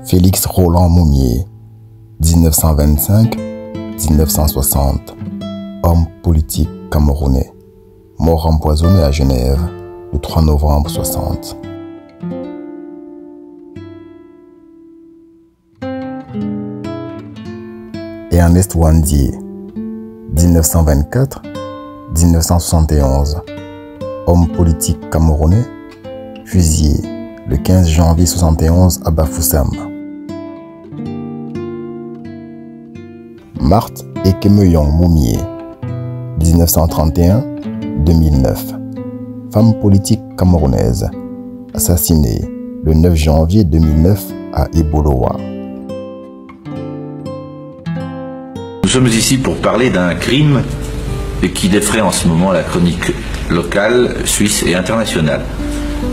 Félix Roland Moumié, 1925-1960, homme politique camerounais, mort empoisonné à Genève le 3 novembre 60. Ernest Ouandié, 1924-1971, homme politique camerounais, fusillé le 15 janvier 71 à Bafoussam. Marthe Ekemeyong Moumié, 1931-2009, femme politique camerounaise, assassinée le 9 janvier 2009 à Ebolowa. Nous sommes ici pour parler d'un crime qui défraie en ce moment la chronique locale, suisse et internationale.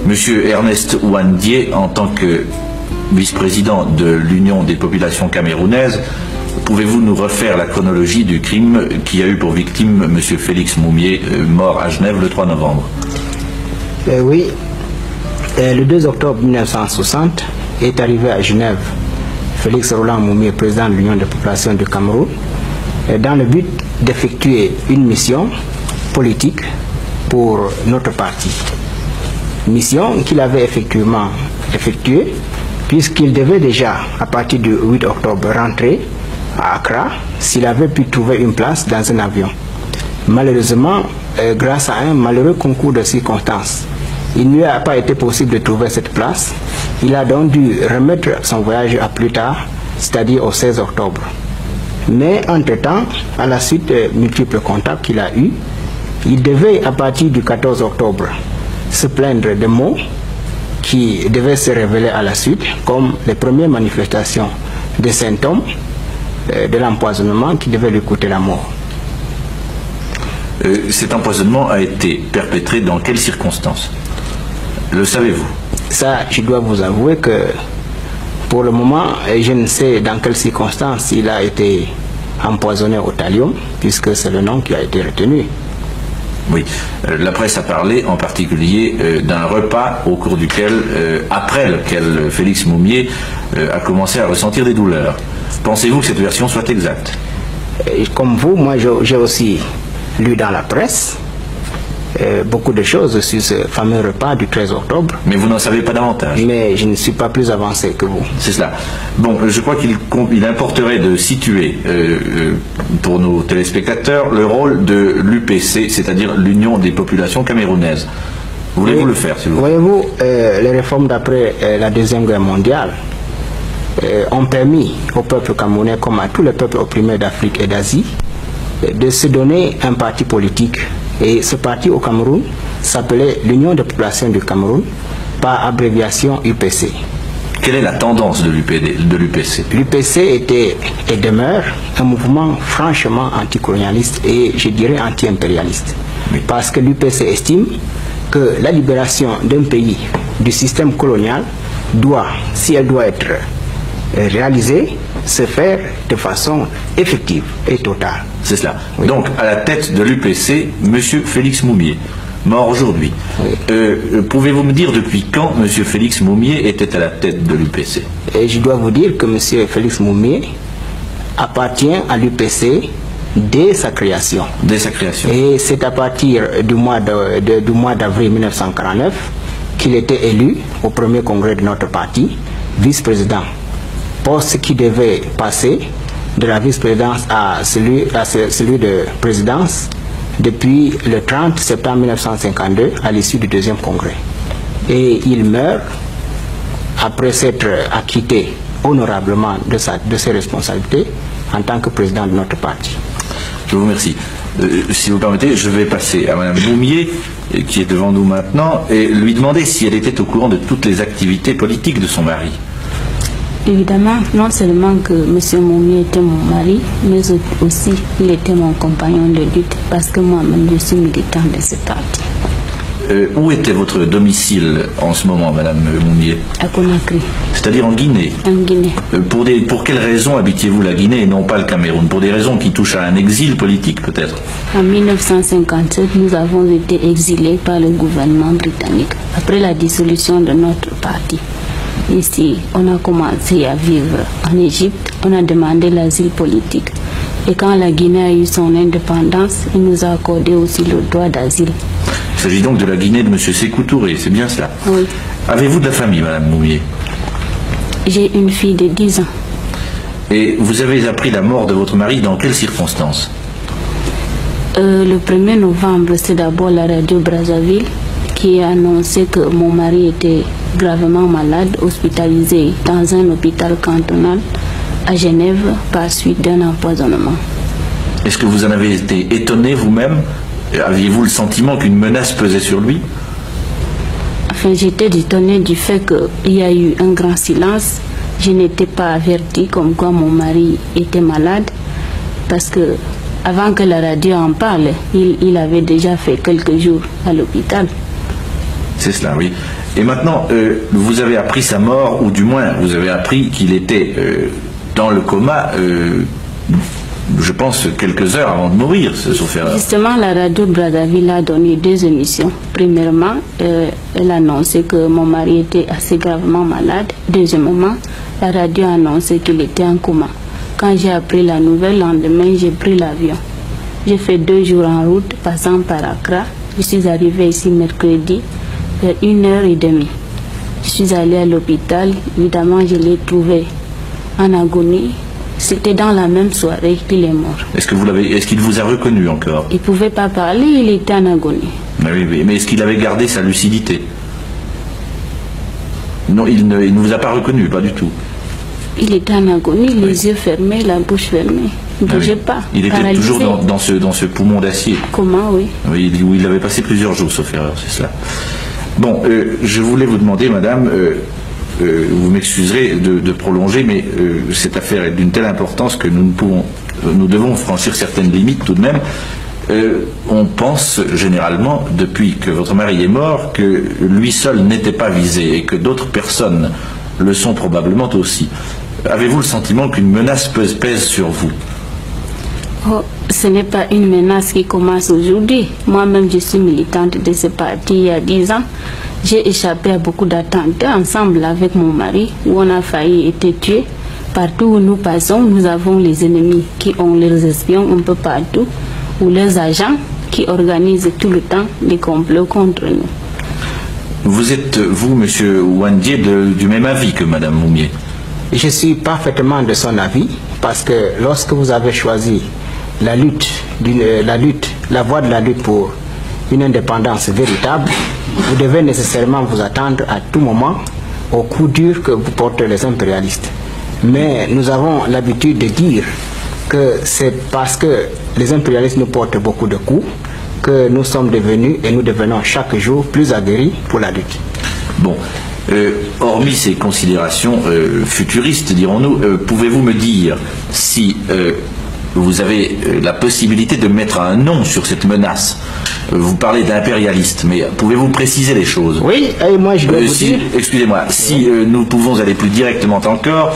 Monsieur Ernest Ouandié, en tant que vice-président de l'Union des populations camerounaises, pouvez-vous nous refaire la chronologie du crime qui a eu pour victime monsieur Félix Moumié, mort à Genève le 3 novembre? Oui, le 2 octobre 1960 est arrivé à Genève Félix Roland Moumié, président de l'Union des populations du Cameroun, dans le but d'effectuer une mission politique pour notre parti. Mission qu'il avait effectivement effectuée, puisqu'il devait déjà, à partir du 8 octobre, rentrer à Accra s'il avait pu trouver une place dans un avion. Malheureusement, grâce à un malheureux concours de circonstances, il ne lui a pas été possible de trouver cette place. Il a donc dû remettre son voyage à plus tard, c'est-à-dire au 16 octobre. Mais entre-temps, à la suite de multiples contacts qu'il a eus, il devait, à partir du 14 octobre, se plaindre de maux qui devaient se révéler à la suite, comme les premières manifestations des symptômes de l'empoisonnement qui devait lui coûter la mort. Cet empoisonnement a été perpétré dans quelles circonstances? Le savez-vous? Ça, je dois vous avouer que pour le moment, je ne sais dans quelles circonstances il a été empoisonné au thallium, puisque c'est le nom qui a été retenu. Oui, la presse a parlé en particulier d'un repas au cours duquel, après lequel Félix Moumié a commencé à ressentir des douleurs. Pensez-vous que cette version soit exacte? Comme vous, moi j'ai aussi lu dans la presse beaucoup de choses sur ce fameux repas du 13 octobre. Mais vous n'en savez pas davantage? Mais je ne suis pas plus avancé que vous. C'est cela. Bon, je crois qu'il importerait de situer pour nos téléspectateurs le rôle de l'UPC, c'est-à-dire l'Union des populations camerounaises. Voulez-vous le faire, s'il vous plaît? Voyez-vous, les réformes d'après la Deuxième Guerre mondiale ont permis au peuple camerounais, comme à tous les peuples opprimés d'Afrique et d'Asie, de se donner un parti politique. Et ce parti au Cameroun s'appelait l'Union des populations du Cameroun, par abréviation UPC. Quelle est la tendance de l'UPC? L'UPC était et demeure un mouvement franchement anticolonialiste et je dirais anti-impérialiste. Oui. Parce que l'UPC estime que la libération d'un pays du système colonial doit, si elle doit être réalisée, se faire de façon effective et totale. C'est cela. Oui. Donc, à la tête de l'UPC, M. Félix Moumié, mort aujourd'hui. Oui. Pouvez-vous me dire depuis quand M. Félix Moumié était à la tête de l'UPC? Et je dois vous dire que M. Félix Moumié appartient à l'UPC dès sa création. Dès sa création. Et c'est à partir du mois d'avril 1949 qu'il était élu au premier congrès de notre parti, vice-président. Poste qui devait passer de la vice-présidence à celui de présidence depuis le 30 septembre 1952 à l'issue du deuxième congrès. Et il meurt après s'être acquitté honorablement de ses responsabilités en tant que président de notre parti. Je vous remercie. Si vous permettez, je vais passer à Mme Moumié, qui est devant nous maintenant, et lui demander si elle était au courant de toutes les activités politiques de son mari. Évidemment, non seulement que M. Moumié était mon mari, mais aussi il était mon compagnon de lutte, parce que moi-même je suis militant de ce parti. Où était votre domicile en ce moment, Madame Moumié? À Conakry. C'est-à-dire en Guinée? En Guinée. Pour quelles raisons habitiez-vous la Guinée et non pas le Cameroun? Pour des raisons qui touchent à un exil politique, peut-être? En 1957, nous avons été exilés par le gouvernement britannique, après la dissolution de notre parti. ici, on a commencé à vivre en Égypte, on a demandé l'asile politique. Et quand la Guinée a eu son indépendance, il nous a accordé aussi le droit d'asile. Il s'agit donc de la Guinée de M. Sékou Touré, c'est bien cela? Oui. Avez-vous de la famille, Madame Moumié? J'ai une fille de 10 ans. Et vous avez appris la mort de votre mari dans quelles circonstances? Le 1er novembre, c'est d'abord la radio Brazzaville qui a annoncé que mon mari était gravement malade, hospitalisé dans un hôpital cantonal à Genève par suite d'un empoisonnement. Est-ce que vous en avez été étonné vous-même? Aviez-vous le sentiment qu'une menace pesait sur lui? Enfin, j'étais étonnée du fait qu'il y a eu un grand silence. Je n'étais pas avertie comme quoi mon mari était malade parce que avant que la radio en parle, il avait déjà fait quelques jours à l'hôpital. C'est cela, oui. Et maintenant, vous avez appris sa mort, ou du moins, vous avez appris qu'il était dans le coma, je pense, quelques heures avant de mourir, sauf erreur. Justement, la radio Brazzaville a donné 2 émissions. Premièrement, elle a annoncé que mon mari était assez gravement malade. Deuxièmement, la radio a annoncé qu'il était en coma. Quand j'ai appris la nouvelle, le lendemain, j'ai pris l'avion. J'ai fait 2 jours en route, passant par Accra. Je suis arrivée ici mercredi, vers 1h30. Je suis allée à l'hôpital. Évidemment, je l'ai trouvé en agonie. C'était dans la même soirée qu'il est mort. Est-ce qu'il vous a reconnu encore? Il ne pouvait pas parler, il était en agonie. Mais est-ce qu'il avait gardé sa lucidité? Non, il ne vous a pas reconnu, pas du tout. Il était en agonie, les yeux fermés, la bouche fermée. Il ne bougeait pas. Il était paralysé. toujours dans ce poumon d'acier. Comment, oui. Oui, où il avait passé plusieurs jours, sauf erreur, c'est cela. Bon, je voulais vous demander, madame, vous m'excuserez de prolonger, mais cette affaire est d'une telle importance que nous devons franchir certaines limites tout de même. On pense généralement, depuis que votre mari est mort, que lui seul n'était pas visé et que d'autres personnes le sont probablement aussi. Avez-vous le sentiment qu'une menace pèse sur vous? Oh, ce n'est pas une menace qui commence aujourd'hui. Moi-même, je suis militante de ce parti il y a 10 ans. J'ai échappé à beaucoup d'attentats ensemble avec mon mari, où on a failli être tués. Partout où nous passons, nous avons les ennemis qui ont leurs espions un peu partout, ou leurs agents qui organisent tout le temps des complots contre nous. Vous êtes, vous, monsieur Ouandie, du même avis que madame Moumié? Je suis parfaitement de son avis, parce que lorsque vous avez choisi la voie de la lutte pour une indépendance véritable, vous devez nécessairement vous attendre à tout moment au coup dur que vous portez les impérialistes. Mais nous avons l'habitude de dire que c'est parce que les impérialistes nous portent beaucoup de coups que nous sommes devenus et nous devenons chaque jour plus aguerris pour la lutte. Bon, hormis ces considérations futuristes, dirons-nous, pouvez-vous me dire si vous avez la possibilité de mettre un nom sur cette menace? Vous parlez d'impérialiste, mais pouvez-vous préciser les choses? Oui, et moi je dois vous dire... Excusez-moi, si nous pouvons aller plus directement encore,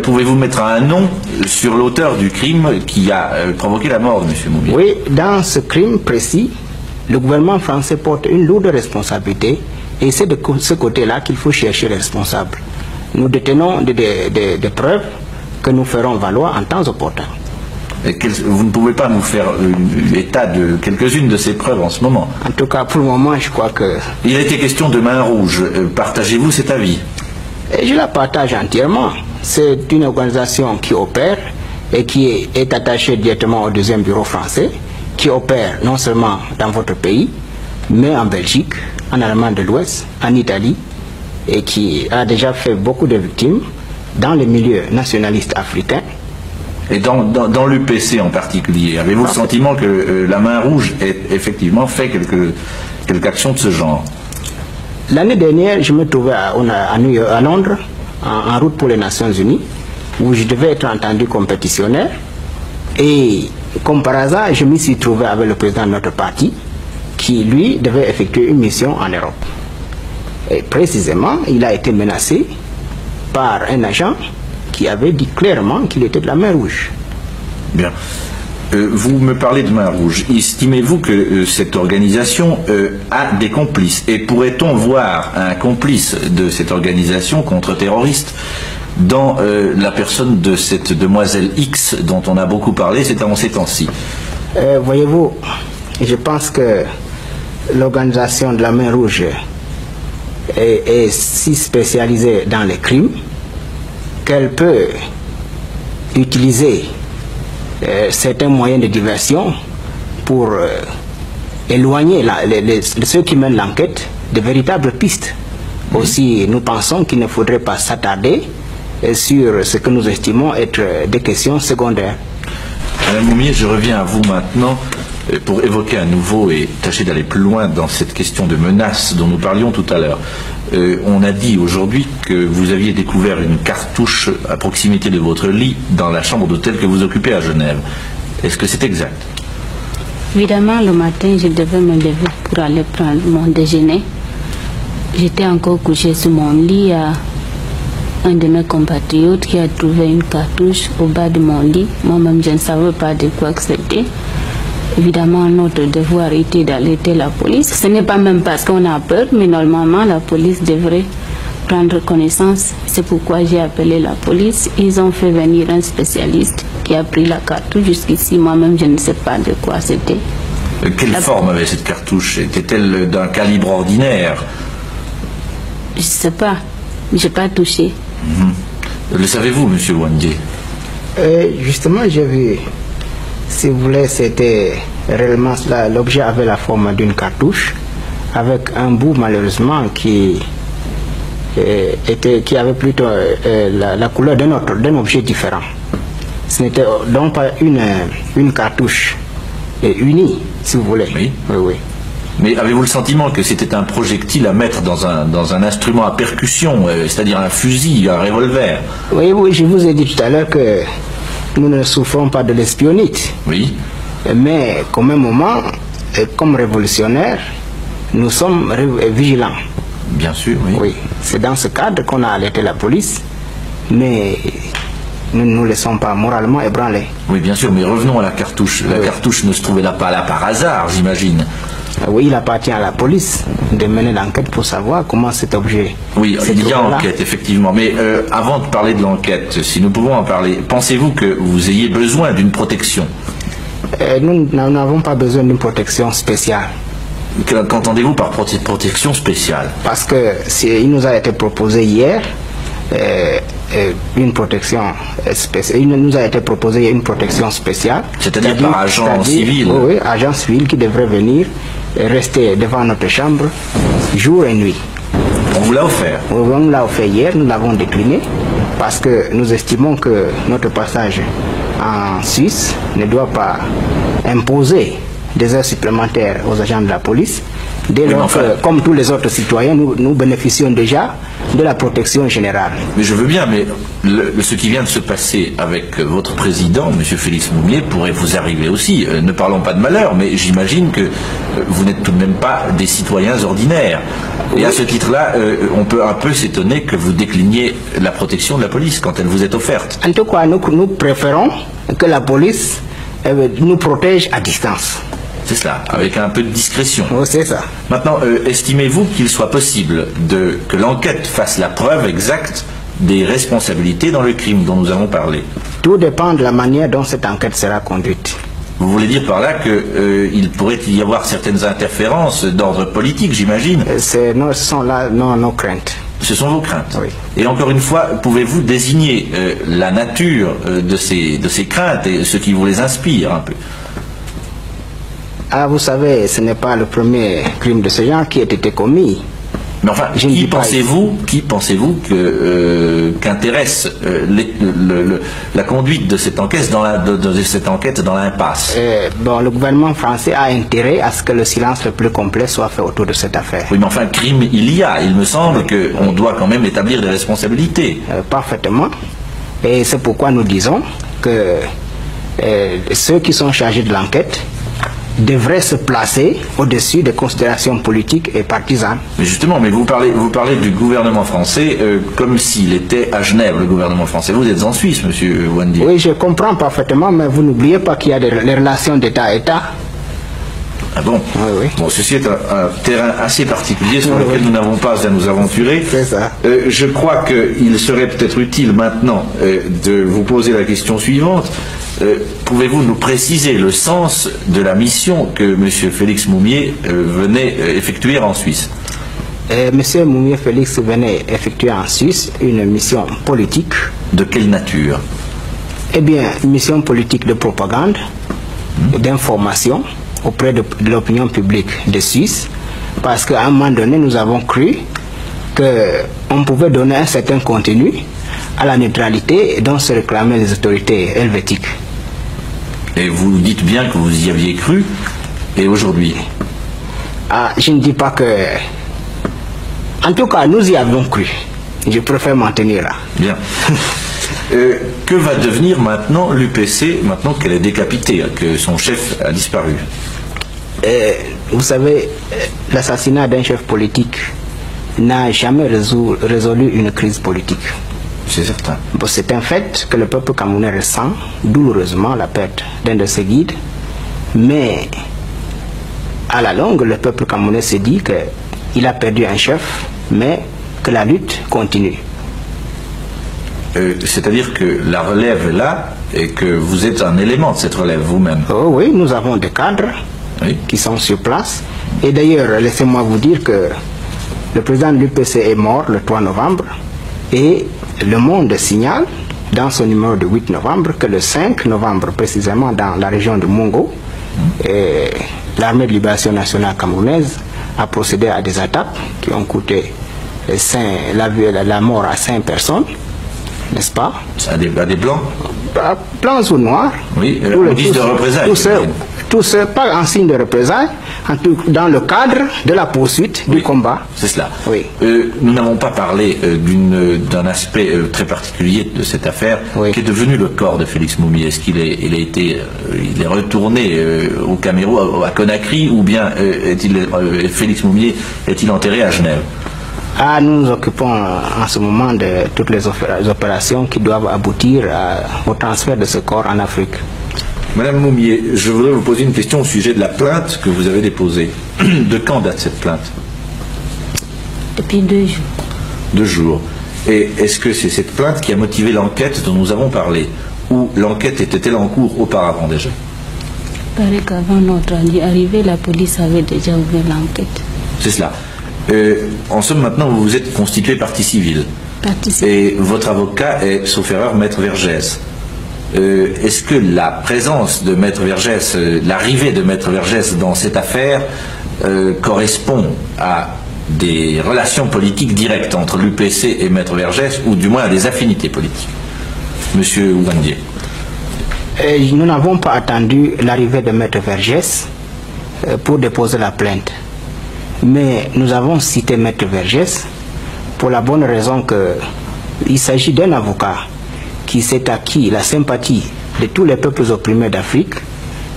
pouvez-vous mettre un nom sur l'auteur du crime qui a provoqué la mort de M. Moumié? Oui, dans ce crime précis, le gouvernement français porte une lourde responsabilité et c'est de ce côté-là qu'il faut chercher les responsables. Nous détenons des preuves que nous ferons valoir en temps opportun. Vous ne pouvez pas nous faire état de quelques-unes de ces preuves en ce moment? En tout cas, pour le moment, je crois que... Il a été question de Main Rouge. Partagez-vous cet avis? Et je la partage entièrement. C'est une organisation qui opère et qui est attachée directement au 2e bureau français, qui opère non seulement dans votre pays, mais en Belgique, en Allemagne de l'Ouest, en Italie, et qui a déjà fait beaucoup de victimes dans les milieux nationalistes africains. Et dans l'UPC en particulier, avez-vous le sentiment que la Main Rouge ait effectivement fait quelque action de ce genre? L'année dernière, je me trouvais à Londres, en route pour les Nations Unies, où je devais être entendu comme pétitionnaire. Et comme par hasard, je me suis trouvé avec le président de notre parti, qui lui devait effectuer une mission en Europe. Et précisément, il a été menacé par un agent qui avait dit clairement qu'il était de la Main Rouge. Bien. Vous me parlez de Main Rouge. Estimez-vous que cette organisation a des complices? Et pourrait-on voir un complice de cette organisation contre-terroriste dans la personne de cette demoiselle X dont on a beaucoup parlé ces temps-ci? Voyez-vous, je pense que l'organisation de la Main Rouge est si spécialisée dans les crimes qu'elle peut utiliser certains moyens de diversion pour éloigner ceux qui mènent l'enquête de véritables pistes. Aussi, nous pensons qu'il ne faudrait pas s'attarder sur ce que nous estimons être des questions secondaires. Madame Moumié, je reviens à vous maintenant pour évoquer à nouveau et tâcher d'aller plus loin dans cette question de menace dont nous parlions tout à l'heure. On a dit aujourd'hui que vous aviez découvert une cartouche à proximité de votre lit dans la chambre d'hôtel que vous occupez à Genève. Est-ce que c'est exact? Évidemment, le matin, je devais me lever pour aller prendre mon déjeuner. J'étais encore couché sur mon lit à un de mes compatriotes qui a trouvé une cartouche au bas de mon lit. Moi-même, je ne savais pas de quoi que c'était. Évidemment, notre devoir était d'alerter la police. Ce n'est pas même parce qu'on a peur, mais normalement, la police devrait prendre connaissance. C'est pourquoi j'ai appelé la police. Ils ont fait venir un spécialiste qui a pris la cartouche. Jusqu'ici, moi-même, je ne sais pas de quoi c'était. Quelle forme avait cette cartouche? Était-elle d'un calibre ordinaire? Je ne sais pas. Je n'ai pas touché. Le savez-vous, monsieur Wandié? Justement, j'ai vu. Si vous voulez, c'était réellement cela. L'objet avait la forme d'une cartouche, avec un bout malheureusement qui avait plutôt la couleur d'un objet différent. Ce n'était donc pas une cartouche unie, si vous voulez. Oui. Oui, oui. Mais avez-vous le sentiment que c'était un projectile à mettre dans un instrument à percussion, c'est-à-dire un fusil, un revolver? Oui, oui, je vous ai dit tout à l'heure que nous ne souffrons pas de l'espionnite. Oui. Mais qu'au même moment, comme révolutionnaires, nous sommes vigilants. Bien sûr, oui. Oui, c'est dans ce cadre qu'on a alerté la police, mais nous ne nous laissons pas moralement ébranler. Oui, bien sûr, mais revenons à la cartouche. La cartouche ne se trouvait pas là par hasard, j'imagine. Oui, il appartient à la police de mener l'enquête pour savoir comment cet objet... Oui, il y a enquête, effectivement. Mais avant de parler de l'enquête, si nous pouvons en parler, pensez-vous que vous ayez besoin d'une protection? Nous n'avons pas besoin d'une protection spéciale. Qu'entendez-vous par protection spéciale? Parce que il nous a été proposé hier une protection spéciale. Il nous a été proposé une protection spéciale. C'est-à-dire par agent civil? Oui, agent civil qui devrait venir et rester devant notre chambre jour et nuit. On vous l'a offert? Oui, on nous l'a offert hier, nous l'avons décliné parce que nous estimons que notre passage en Suisse ne doit pas imposer des heures supplémentaires aux agents de la police. Dès lors que, comme tous les autres citoyens, nous bénéficions déjà de la protection générale. Mais je veux bien, mais ce qui vient de se passer avec votre président, M. Félix Moumié, pourrait vous arriver aussi. Ne parlons pas de malheur, mais j'imagine que vous n'êtes tout de même pas des citoyens ordinaires. Et à ce titre-là, on peut un peu s'étonner que vous décliniez la protection de la police quand elle vous est offerte. En tout cas, nous préférons que la police nous protège à distance. C'est cela, avec un peu de discrétion. Oui, c'est ça. Maintenant, estimez-vous qu'il soit possible que l'enquête fasse la preuve exacte des responsabilités dans le crime dont nous avons parlé? Tout dépend de la manière dont cette enquête sera conduite. Vous voulez dire par là qu'il pourrait y avoir certaines interférences d'ordre politique, j'imagine? Ce sont là nos craintes. Ce sont vos craintes. Oui. Et encore une fois, pouvez-vous désigner la nature de ces craintes et ce qui vous les inspire un peu? Ah, vous savez, ce n'est pas le premier crime de ce genre qui a été commis. Mais enfin, qui pensez-vous qu'intéresse la conduite de cette enquête dans l'impasse? Bon, le gouvernement français a intérêt à ce que le silence le plus complet soit fait autour de cette affaire. Oui, mais enfin, crime il y a. Il me semble qu'on doit quand même établir des responsabilités. Parfaitement. Et c'est pourquoi nous disons que ceux qui sont chargés de l'enquête devrait se placer au-dessus des considérations politiques et partisanes. Mais justement, mais vous parlez du gouvernement français comme s'il était à Genève, le gouvernement français. Vous êtes en Suisse, monsieur Ouandié. Oui, je comprends parfaitement, mais vous n'oubliez pas qu'il y a les relations d'État à État. Ah bon? Oui, oui. Bon, ceci est un terrain assez particulier sur lequel nous n'avons pas à nous aventurer. C'est ça. Je crois qu'il serait peut-être utile maintenant de vous poser la question suivante. Pouvez-vous nous préciser le sens de la mission que M. Félix Moumié venait effectuer en Suisse? M. Moumié Félix venait effectuer en Suisse une mission politique. De quelle nature? Eh bien, une mission politique de propagande, d'information auprès de l'opinion publique de Suisse, parce qu'à un moment donné, nous avons cru qu'on pouvait donner un certain contenu à la neutralité dont se réclamaient les autorités helvétiques. Et vous dites bien que vous y aviez cru, et aujourd'hui? Je ne dis pas que... En tout cas, nous y avons cru. Je préfère m'en tenir là. Bien. Que va devenir maintenant l'UPC, maintenant qu'elle est décapitée, que son chef a disparu? Vous savez, l'assassinat d'un chef politique n'a jamais résolu une crise politique. C'est certain. Bon, c'est un fait que le peuple camerounais ressent douloureusement la perte d'un de ses guides, mais à la longue, le peuple camerounais se dit qu'il a perdu un chef, mais que la lutte continue. C'est-à-dire que la relève est là et que vous êtes un élément de cette relève vous-même. Oh oui, nous avons des cadres qui sont sur place. Et d'ailleurs, laissez-moi vous dire que le président de l'UPC est mort le 3 novembre et Le Monde signale dans son numéro de 8 novembre que le 5 novembre, précisément dans la région de Mungo, l'armée de libération nationale camerounaise a procédé à des attaques qui ont coûté la mort à 5 personnes, n'est-ce pas? À des blancs? Blancs ou noirs. Oui, en guise de représailles. Tout ce, pas en signe de représailles, dans le cadre de la poursuite du combat. C'est cela. Oui. Nous n'avons pas parlé d'un aspect très particulier de cette affaire, qui est devenu le corps de Félix Moumié. Est-ce qu'il est retourné au Cameroun, à Conakry, ou bien Félix Moumié est-il enterré à Genève? Nous nous occupons en ce moment de toutes les opérations qui doivent aboutir au transfert de ce corps en Afrique. Madame Moumié, je voudrais vous poser une question au sujet de la plainte que vous avez déposée. De quand date cette plainte? Depuis 2 jours. 2 jours. Et est-ce que c'est cette plainte qui a motivé l'enquête dont nous avons parlé? Ou l'enquête était-elle en cours auparavant déjà? Il paraît qu'avant notre arrivée, la police avait déjà ouvert l'enquête. C'est cela. En somme, maintenant, vous vous êtes constitué partie civile. Et votre avocat est, sauf erreur, Maître Vergès. Est-ce que la présence de Maître Vergès, l'arrivée de Maître Vergès dans cette affaire correspond à des relations politiques directes entre l'UPC et Maître Vergès, ou du moins à des affinités politiques? Monsieur Ouandié. Nous n'avons pas attendu l'arrivée de Maître Vergès pour déposer la plainte. Mais nous avons cité Maître Vergès pour la bonne raison qu'il s'agit d'un avocat qui s'est acquis la sympathie de tous les peuples opprimés d'Afrique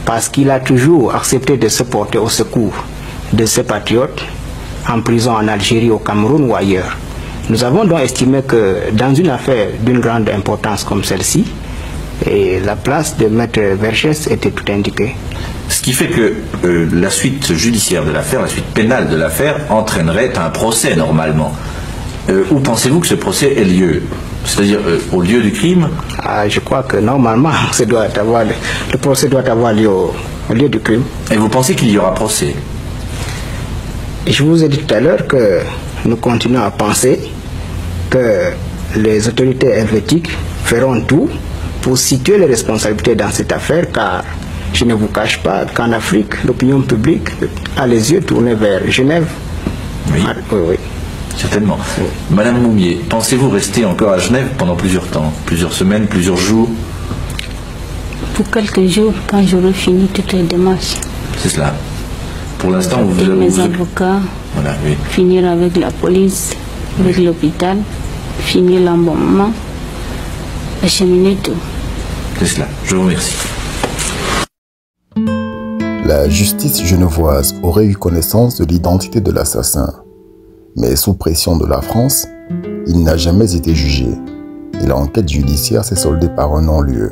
parce qu'il a toujours accepté de se porter au secours de ses patriotes en prison en Algérie, au Cameroun ou ailleurs. Nous avons donc estimé que dans une affaire d'une grande importance comme celle-ci, la place de Maître Vergès était tout indiquée. Ce qui fait que la suite judiciaire de l'affaire, la suite pénale de l'affaire, entraînerait un procès normalement. Où pensez-vous que ce procès ait lieu? C'est-à-dire au lieu du crime? Je crois que normalement, le procès doit avoir lieu au lieu du crime. Et vous pensez qu'il y aura procès? Je vous ai dit tout à l'heure que nous continuons à penser que les autorités helvétiques feront tout pour situer les responsabilités dans cette affaire, car je ne vous cache pas qu'en Afrique, l'opinion publique a les yeux tournés vers Genève. Oui. Oui. Certainement. Oui. Madame Moumié, pensez-vous rester encore à Genève pendant plusieurs temps? Plusieurs semaines, plusieurs jours? Pour quelques jours, quand j'aurai fini toutes les démarches. C'est cela. Pour l'instant, vous avez mes avocats, voilà, oui. Finir avec la police, avec l'hôpital, finir l'embaumement, acheminer tout. C'est cela. Je vous remercie. La justice genevoise aurait eu connaissance de l'identité de l'assassin, mais sous pression de la France, il n'a jamais été jugé et l'enquête judiciaire s'est soldée par un non-lieu.